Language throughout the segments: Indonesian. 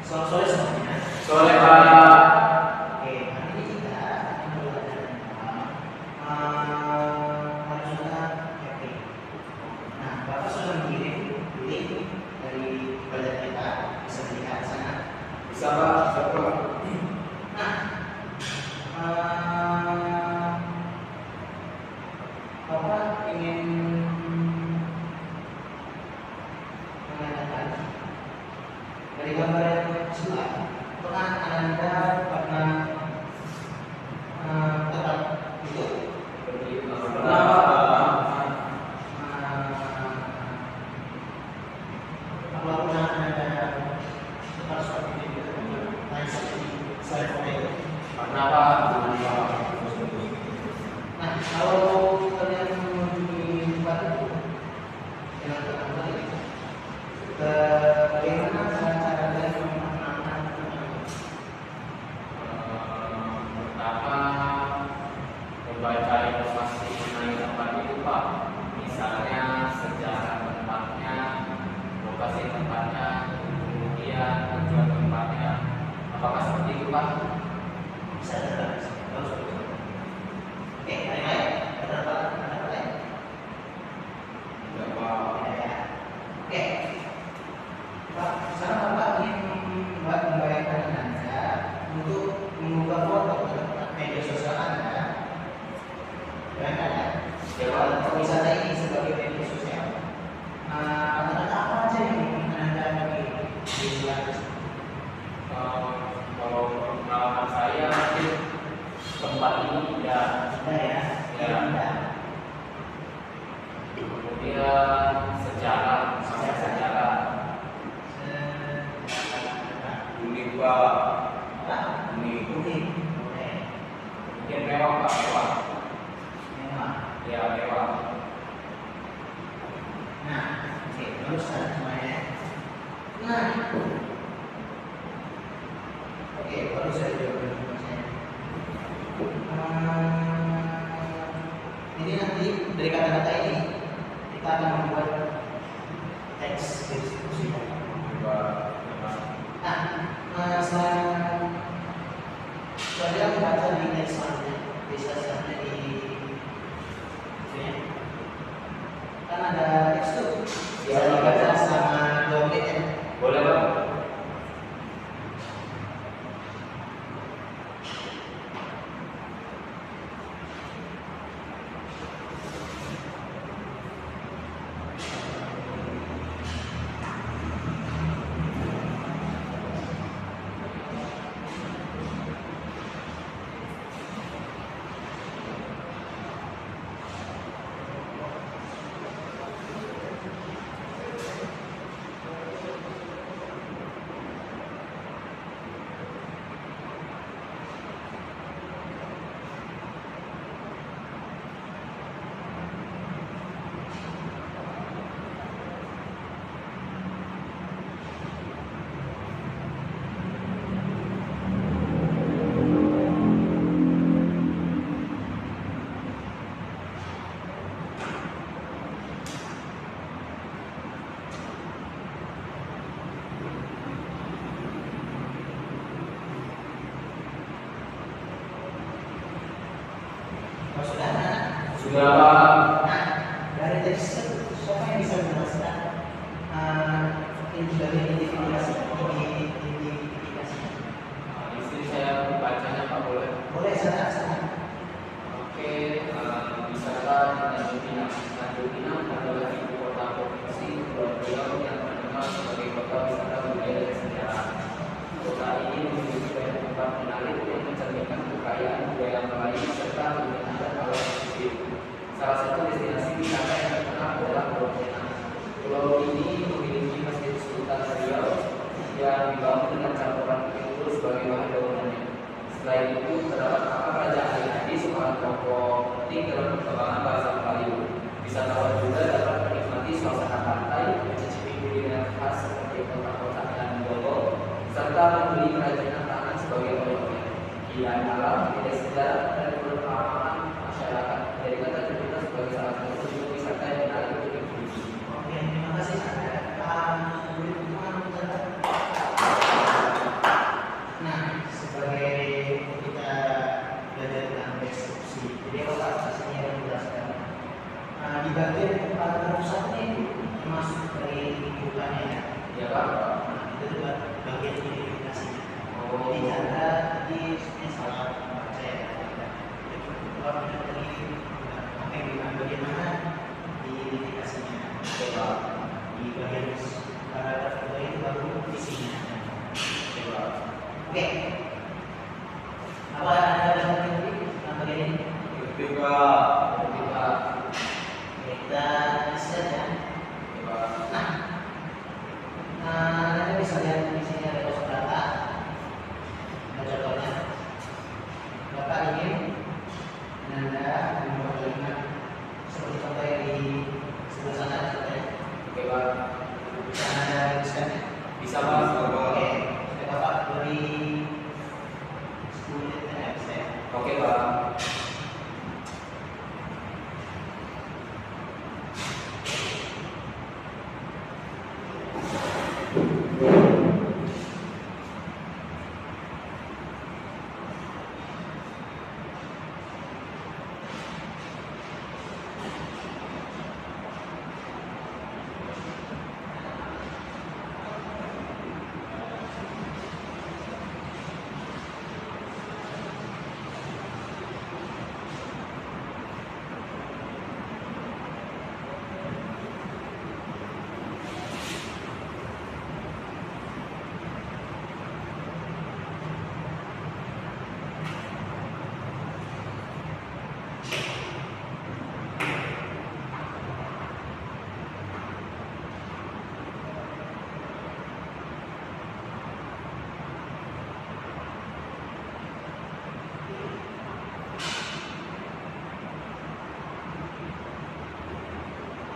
Selamat sore semuanya. Sore Pak. Oke, hari ini kita akan belajar tentang harusnya happy. Nah, Bapak sudah mengirim link dari pelajaran kita, bisa dilihat di sana. Bisa Pak, bisa Pak. Nah, Bapak ingin menanyakan dari gambar yang sebelah, apakah Anda pernah tetap itu? Apakah pernah Anda tetap seperti itu? Lain seperti slide foto itu? Pernah Pak. Nah, kalau kalian mengunjungi tempat itu dengan pertama kali, bagaimana cara kalian memenangkan tempat itu? Pertama, membaca informasi mengenai tempat itu Pak. Misalnya sejarah tempatnya, lokasi tempatnya, kemudian tujuan tempatnya. Apakah seperti itu Pak? Bisa terdapat bagus betul. Oke, ada yang lain? Ada apa lain? Tidak Pak. Tidak ya. Oke, Pak, sekarang Bapak ingin membayangkan Anda untuk mengunggah foto ke media sosial Anda. Bayangkan ya, kalau wisata ini sebagai media sosial, kata-kata apa aja yang ingin Anda bagi di slide? Kalau pengalaman saya mungkin tempat ini tidak. Ada ya, Ya. ada. Kemudian sejarah, misalnya sejarah unik Pak, unik. Unik, boleh. Mungkin mewah Pak, mewah. Memang. Ya mewah. Nah, oke, bagus kan semuanya. Nah, oke, baru saya jawab pertanyaannya. Ini nanti dari kata-kata ini kita akan membuat teks deskripsi. Nah, saya membaca di teks selanjutnya, di slide selanjutnya di sini. Kan ada teks tuh, bisa dibaca selama 2 menit ya. Boleh Pak. Kalau sudah, Sudah Pak. nah, dari teks siapa yang bisa menjelaskan identifikasi? Istri saya membacanya Pak, boleh. Boleh sana. Oke, wisata di Tanjung Pinang adalah ibu kota provinsi Kepulauan Riau yang terkenal sebagai kota wisata budaya dan sejarah. Kota ini memiliki banyak tempat menarik yang mencerminkan kekayaan budaya Melayu serta keunikan alam positif. Salah satu destinasi wisata yang terkenal adalah Pulau Pinang. Pulau ini memiliki Masjid Sultan Riau yang dibangun dengan campuran pintur sebagai bahan bangunannya. Selain itu, terdapat makam Raja Ali Adi seorang tokoh penting dalam perkembangan bahasa Melayu. Wisatawan juga dapat menikmati suasana pantai, mencicipi kuliner khas seperti kotak-kotak dan dodol, serta membeli kerajinan tangan sebagai oleh-oleh. Keindahan alam, nilai sejarah, dan keberagaman masyarakat menjadikan Tanjung Pinang sebagai salah satu tujuan wisata yang menarik untuk dikunjungi. Oke, terima kasih. Boleh dukungan untuk Iya Pak. Nah, itu juga bagian identifikasinya. Oh. Jadi cara tadi ini salah baca ya. Kalau kita tadi oke bagian mana identifikasinya? Oke Pak. Di bagian paragraf kedua itu baru isinya. Oke Pak. Oke. Apa ada lagi bagian ini? Oke Pak. Oke Pak. Oke, kita saja. Oke Pak. Anda bisa lihat di sini ada kosong data. Ada contohnya. Bapak ingin Anda membuat kalimat seperti contoh yang di sebelah sana contohnya. Oke Pak. Bisa Anda tuliskan? Bisa Pak. Oke. Oke, Bapak beri 10 menit ya, bisa ya? Oke Pak.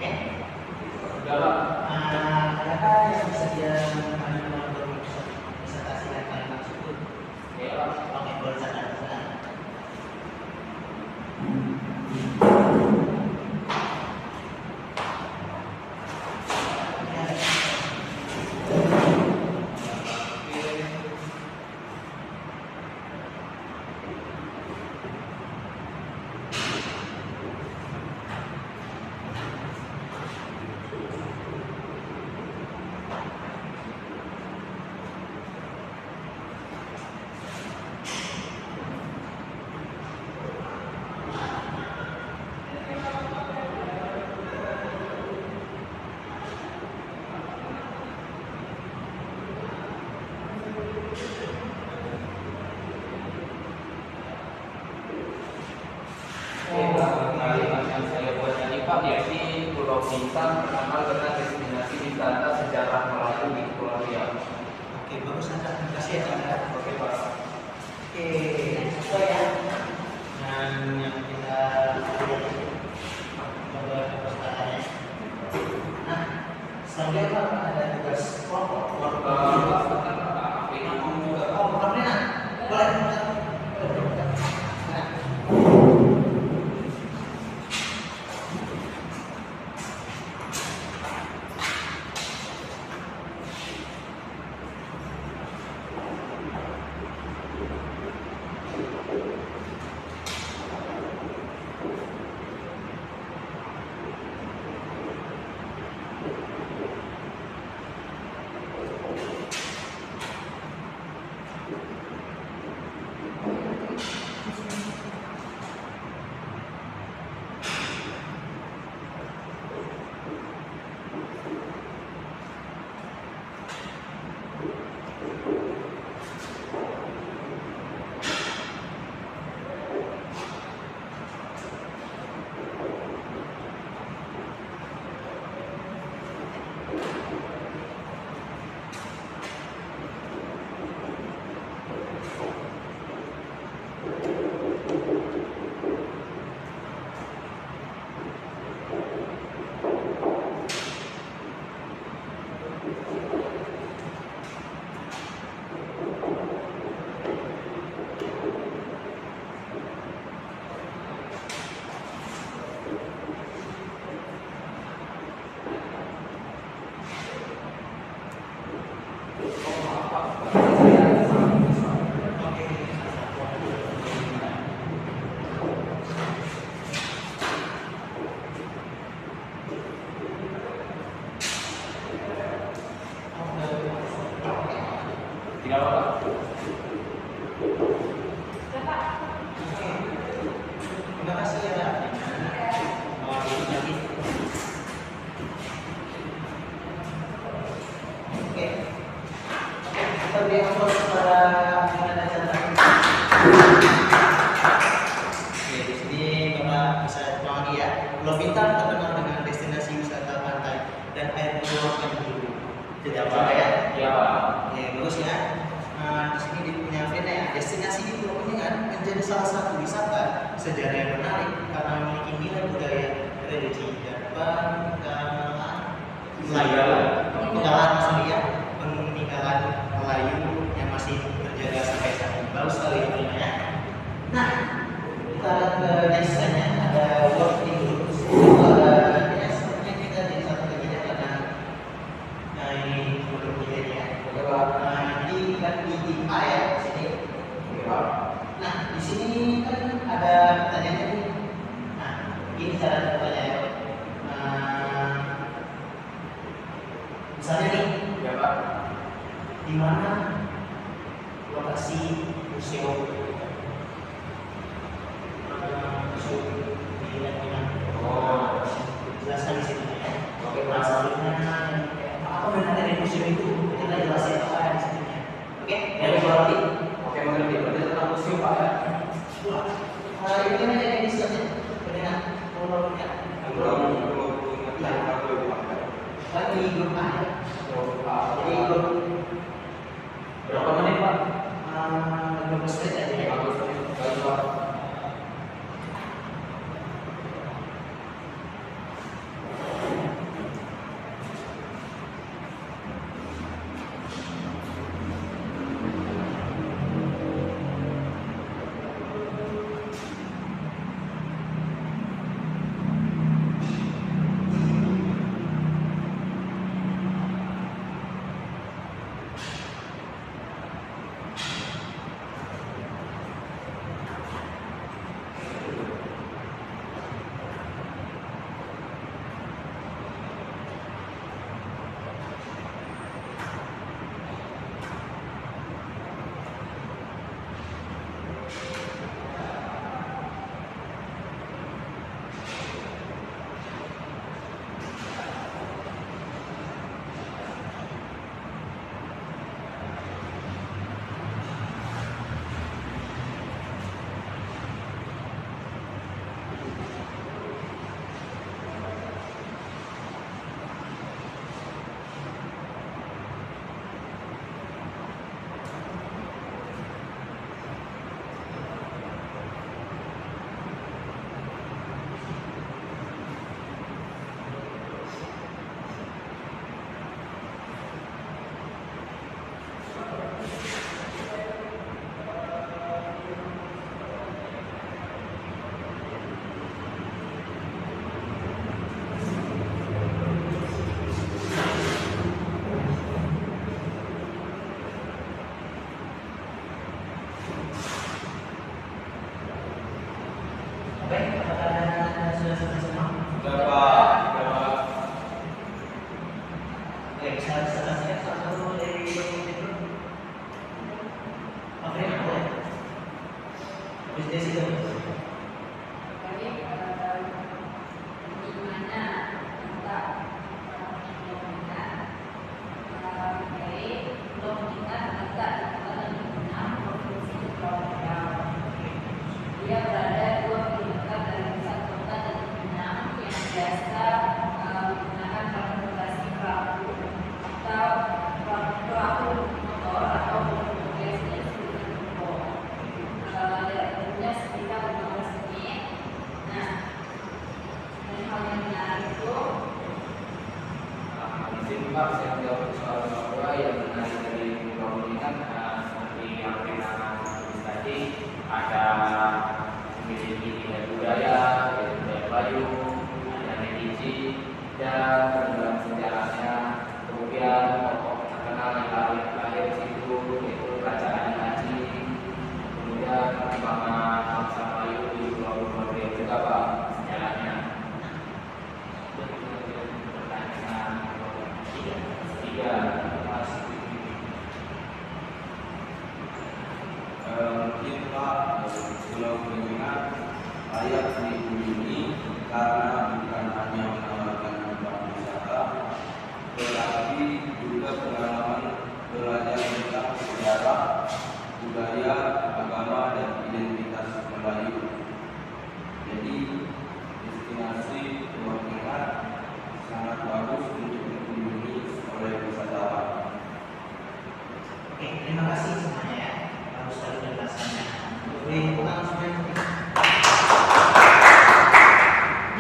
Oke. Udah Pak. Adakah yang bisa dia untuk disertasikan kalimat tersebut? Oke Pak. Oke, boleh sana. Kalimat yang saya buat tadi Pak, yakni Pulau Bintang terkenal dengan destinasi wisata sejarah Melayu di Pulau Riau. Oke, bagus Anda. Terima kasih ya Anda. Oke Pak. Oke, sesuai ya dengan yang kita lihat ini. Coba perpustakaannya. Nah, selanjutnya Pak ada tugas kelompok. Ini mau juga Pak. Oh, programnya boleh. Nah. Tidak apa-apa. Terima kasih ya Mbak. Oke, kita beri aplaus kepada penanda catatan. Oke, di sini Bapak bisa jawab lagi ya. Pulau Bintan terkenal dengan destinasi wisata pantai dan air laut yang biru. Tidak apa ya? Ya, Pak. Oke, bagus ya. Di sini dia punya Vena ya. Destinasi di Pulau Kuningan menjadi salah satu wisata sejarah yang menarik karena memiliki nilai budaya, religi, dan peninggalan maksudnya peninggalan Melayu yang masih terjaga sampai saat ini. Bagus sekali ya. Nah, kita ke nextnya ada working group. Ada ya sepertinya kita jadi satu lagi ya karena ini belum jadi ya. Ini kan di IPA ya di sini. Nah, di sini kan ada pertanyaannya nih. Nah, ini cara bertanya. Misalnya nih, Ya, Pak. di mana lokasi museum di Lampung? Oh, Jelaskan di sini ya. oke, Pak. Masalahnya apa benar dari museum itu? Kita jelasin apa di sini. Oke, Ya, yang berarti. Oke, mengerti. Berarti tentang museum, Pak ya? Ini kan ada yang disebutnya dengan pulau-pulau. Kan di grup A ya. Jadi grup Berapa menit, Pak? 15 menit aja ya. Bagus, baik, Pak. Baik, apakah sudah selesai semua? Sudah, Pak. Sudah, Pak. Baik, saya kasih satu dari itu. Oke, boleh. Habis dari situ. Dia berada 2 kilometer dari pusat kota dan Minang yang biasa menggunakan transportasi perahu atau perahu motor atau berbagai jenis motor. Jarak tempuhnya sekitar 15 menit. Nah, dari hal yang menarik itu, Di sini, Pak, saya menjawab soal Papua yang menarik dari Pulau Kuningan, seperti yang kita tulis tadi, ada memiliki nilai budaya, yaitu budaya Melayu, ada religi, dan peninggalan sejarahnya. Kemudian tokoh terkenal yang lahir di situ, yaitu Kerajaan Haji. Kemudian perkembangan bangsa Melayu di Pulau Kuningan juga, Pak, sejarahnya. Pertanyaan tiga. saya dikunjungi karena bukan hanya menawarkan tempat wisata, tetapi juga pengalaman belajar tentang sejarah, budaya, agama, dan identitas Melayu. Jadi destinasi Jawa Tengah sangat bagus untuk dikunjungi oleh wisatawan. Oke, terima kasih semuanya ya. Bagus sekali penjelasannya. Beri tepuk tangan semuanya.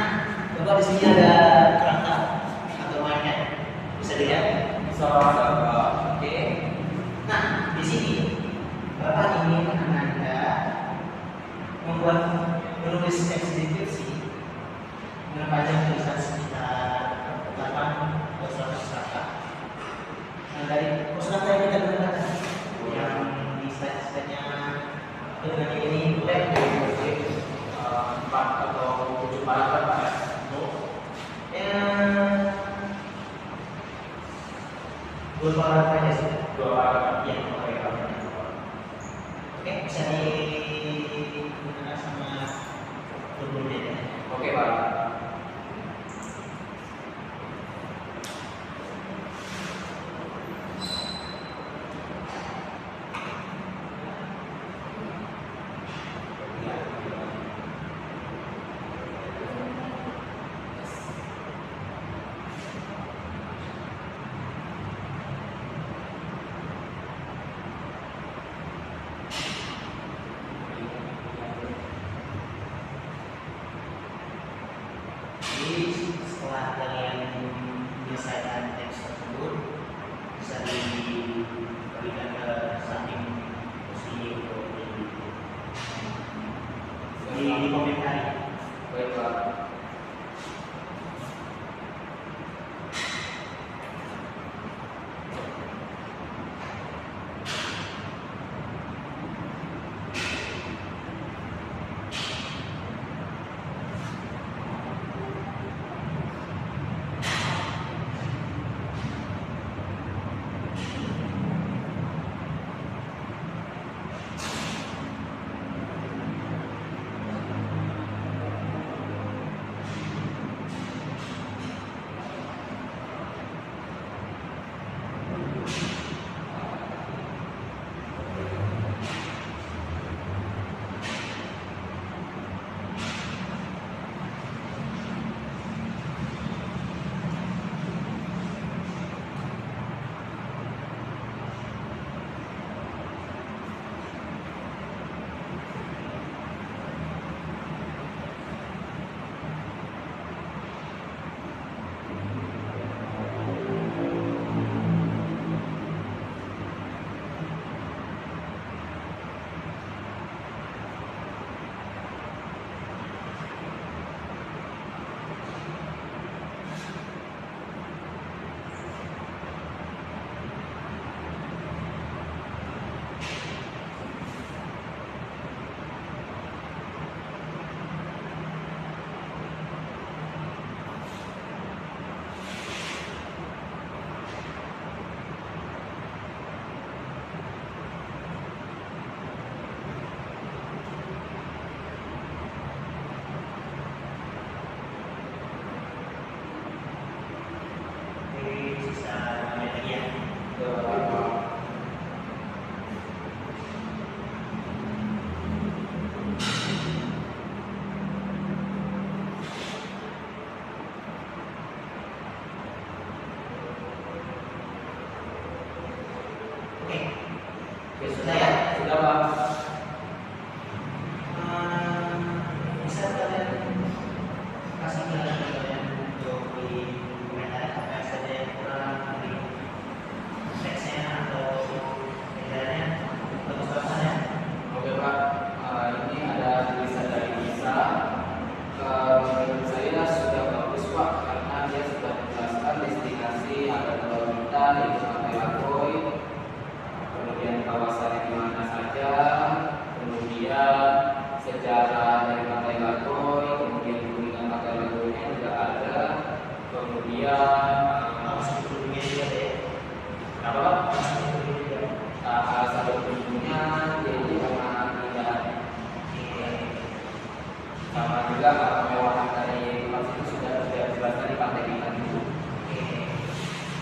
Nah, Bapak di sini ada kerangka atau mainnya. Bisa dilihat? Bisa Pak. Oke. Nah, di sini Bapak ingin Anda membuat menulis teks deskripsi dengan panjang tulisan sekitar 8 atau 100 kata. Nah, dari kata yang kita gunakan yang di slide-nya dengan ini boleh 4 atau 7 paragraf Pak ya. Dua paragraf aja sih. 2 paragraf. Iya, dua paragraf. Oke, bisa digunakan sama berbeda. Oke Pak. Jadi setelah kalian menyelesaikan teks tersebut bisa diberikan ke samping kursi untuk di komentari. Baik Pak. Sudah ya? Sudah Pak. Bisa kalian kasih jalan ke kalian untuk di komentar apa saja yang kurang dari teksnya atau edarannya atau kesulitannya. Oke Pak. Ini ada tulisan dari Nisa. Menurut saya sudah bagus Pak karena dia sudah menjelaskan destinasi ada dua kita yaitu Pantai Lagoy, kemudian kawasannya di mana saja,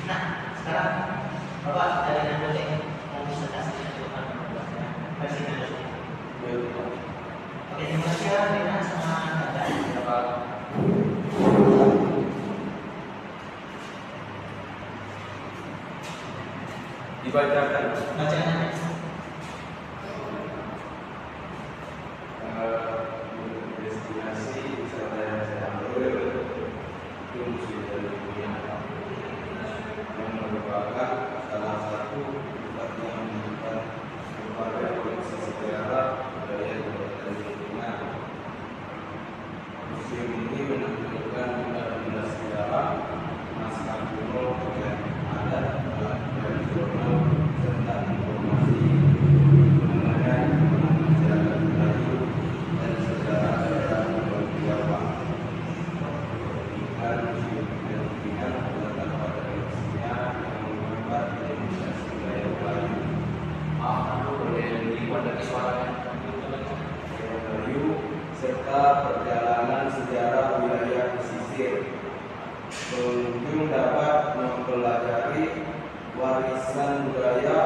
Nah, sekarang Bapak dari Nando Cek mau bisa kasih catatan versi Nando Cek. Oke, terima kasih ya Rina sama Nanda. Ya, Pak. Dibacakan. Bacaan. Destinasi wisata yang saya ambil itu sudah dunia yang merupakan salah satu tempat yang menunjukkan berbagai koleksi sejarah budaya dan lingkungan. Museum ini menampilkan benda-benda sejarah, naskah kuno dan adat tradisional serta informasi mengenai masyarakat Melayu dan sejarah daerah Pulau Jawa. Dan museum pendidikan terletak pada lokasinya yang menghambat demokrasi budaya Melayu. Maaf, aku boleh dibuat dari suaranya. Melayu serta perjalanan sejarah wilayah pesisir. Pengunjung dapat mempelajari warisan budaya,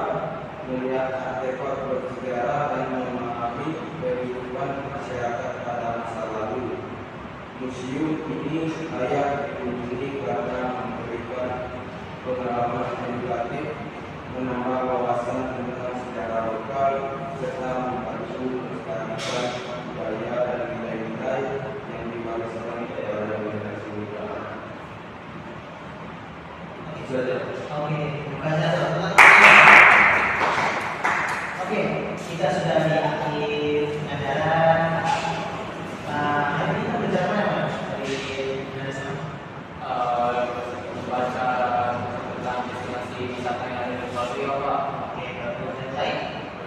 melihat artefak bersejarah dan memahami kehidupan masyarakat pada masa lalu. Museum ini layak dikunjungi karena memberikan pengalaman edukatif, menambah wawasan tentang sejarah lokal, serta membantu melestarikan budaya dan nilai-nilai yang diwariskan kepada generasi muda. Itu saja. Oke, terima kasih teman-teman. Oke, kita sudah di akhir acara. Hari ini kita bicara apa? Dari sana. Membaca tentang destinasi wisata yang ada di Pulau Jawa, Pak. Oke, bagus dan baik.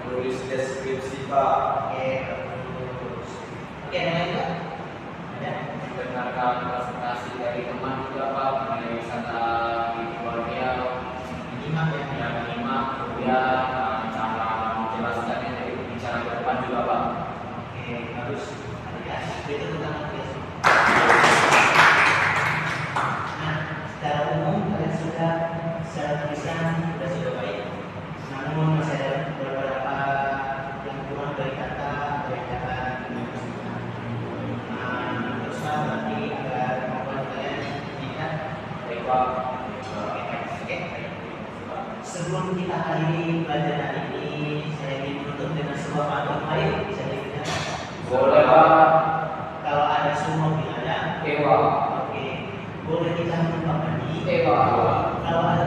Tulis deskripsi Pak. Oke, bagus. Oke, yang lain Pak? Ada? Dengarkan presentasi dari teman juga, Pak, mengenai wisata di Pulau Riau. Menyimak ya. Yang menyimak, kemudian cara menjelaskannya dari pembicara ke depan juga, Pak. Oke, bagus. Ya, itu tentang biasa. Nah, secara umum kalian sudah secara tulisan sudah baik. Namun masih ada beberapa yang kurang dari kata atau yang kata terus nanti agar kemampuan kalian tidak Baik, Pak. Oke. Sebelum kita akhiri pelajaran ini, saya ingin menutup dengan sebuah pantun. Ayo, bisa dikatakan. Boleh, Pak. Kalau ada semua bilang ada. Oke, Pak. Oke. Boleh kita menumpang mandi. Oke, Pak. Kalau ada